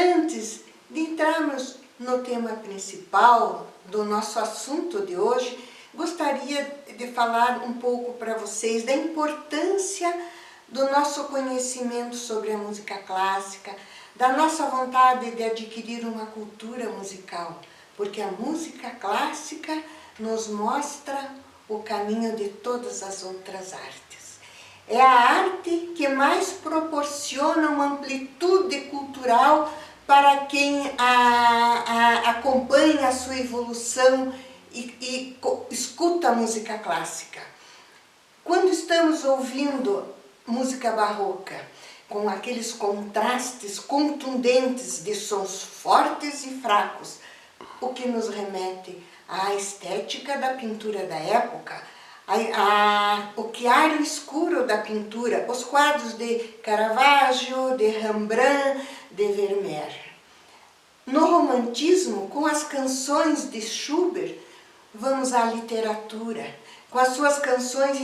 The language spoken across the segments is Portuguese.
Antes de entrarmos no tema principal do nosso assunto de hoje, gostaria de falar um pouco para vocês da importância do nosso conhecimento sobre a música clássica, da nossa vontade de adquirir uma cultura musical, porque a música clássica nos mostra o caminho de todas as outras artes. É a arte que mais proporciona uma amplitude cultural para quem acompanha a sua evolução e escuta a música clássica. Quando estamos ouvindo música barroca, com aqueles contrastes contundentes de sons fortes e fracos, o que nos remete à estética da pintura da época, o chiaro escuro da pintura, os quadros de Caravaggio, de Rembrandt, de Vermeer. No romantismo, com as canções de Schubert, vamos à literatura, com as suas canções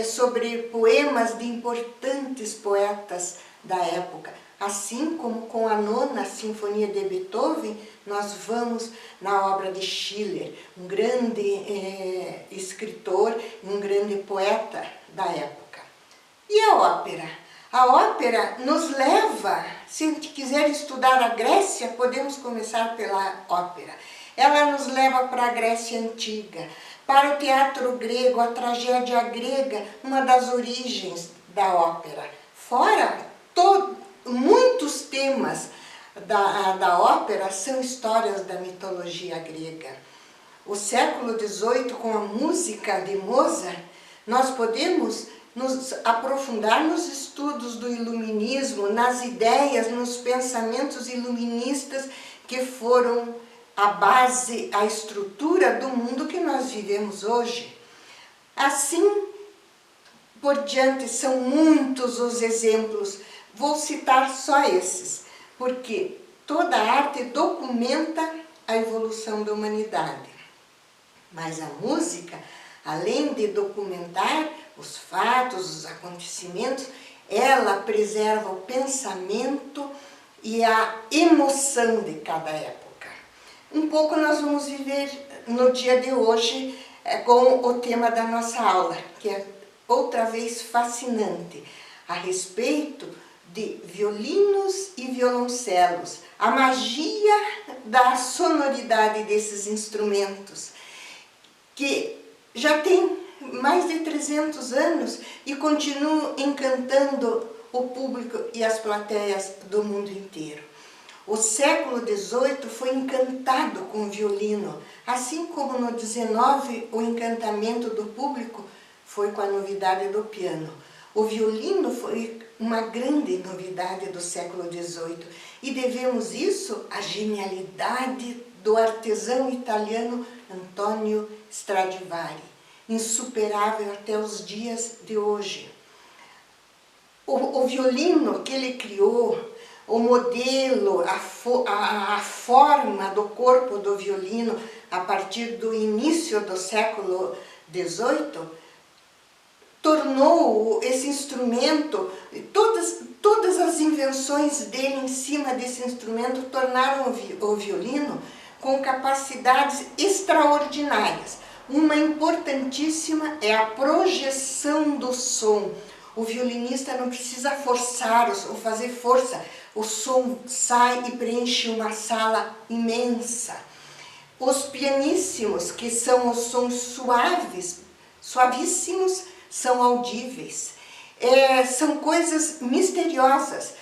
sobre poemas de importantes poetas da época. Assim como com a Nona Sinfonia de Beethoven, nós vamos na obra de Schiller, um grande escritor e um grande poeta da época. E a ópera? A ópera nos leva, se a gente quiser estudar a Grécia, podemos começar pela ópera. Ela nos leva para a Grécia Antiga, para o teatro grego, a tragédia grega, uma das origens da ópera. Fora muitos temas da ópera são histórias da mitologia grega. O século XVIII, com a música de Mozart, nós podemos nos aprofundar nos estudos do iluminismo, nas ideias, nos pensamentos iluministas que foram a base, a estrutura do mundo que nós vivemos hoje. Assim por diante, são muitos os exemplos. Vou citar só esses, porque toda arte documenta a evolução da humanidade. Mas a música, além de documentar os fatos, os acontecimentos, ela preserva o pensamento e a emoção de cada época. Um pouco nós vamos viver no dia de hoje com o tema da nossa aula, que é outra vez fascinante, a respeito de violinos e violoncelos, a magia da sonoridade desses instrumentos, que já tem mais de 300 anos e continuam encantando o público e as plateias do mundo inteiro. O século XVIII foi encantado com o violino, assim como no XIX o encantamento do público foi com a novidade do piano. O violino foi uma grande novidade do século XVIII e devemos isso à genialidade do artesão italiano Antonio Stradivari, insuperável até os dias de hoje. O violino que ele criou, o modelo, a forma do corpo do violino a partir do início do século XVIII, tornou esse instrumento, todas as invenções dele em cima desse instrumento tornaram o violino com capacidades extraordinárias. Uma importantíssima é a projeção do som. O violinista não precisa forçar ou fazer força, o som sai e preenche uma sala imensa. Os pianíssimos, que são os sons suaves, suavíssimos, são audíveis. São coisas misteriosas.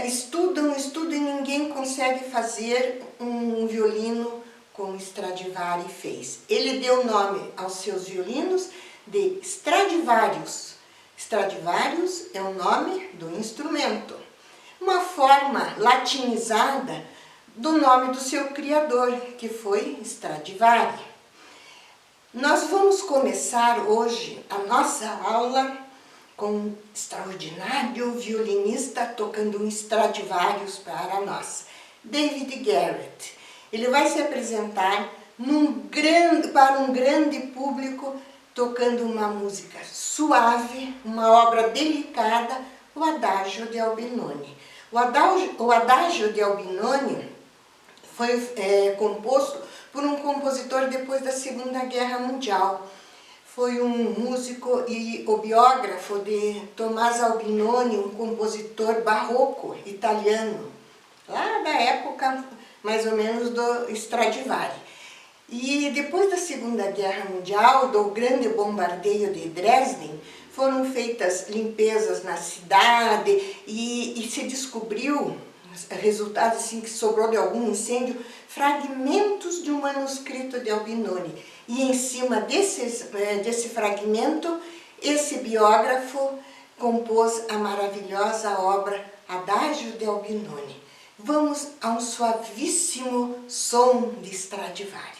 Estudam e ninguém consegue fazer um violino como Stradivari fez. Ele deu nome aos seus violinos de Stradivarius. Stradivarius é o nome do instrumento, uma forma latinizada do nome do seu criador, que foi Stradivari. Nós vamos começar hoje a nossa aula com um extraordinário violinista tocando um Stradivarius para nós, David Garrett. Ele vai se apresentar para um grande público tocando uma música suave, uma obra delicada, o Adagio de Albinoni. O Adagio de Albinoni foi composto por um compositor depois da Segunda Guerra Mundial. Foi um músico e o biógrafo de Tommaso Albinoni, um compositor barroco italiano, lá da época mais ou menos do Stradivari. E depois da Segunda Guerra Mundial, do grande bombardeio de Dresden, foram feitas limpezas na cidade e se descobriu, resultado assim que sobrou de algum incêndio, fragmentos de um manuscrito de Albinoni. E em cima desse fragmento, esse biógrafo compôs a maravilhosa obra Adagio de Albinoni. Vamos a um suavíssimo som de Stradivari.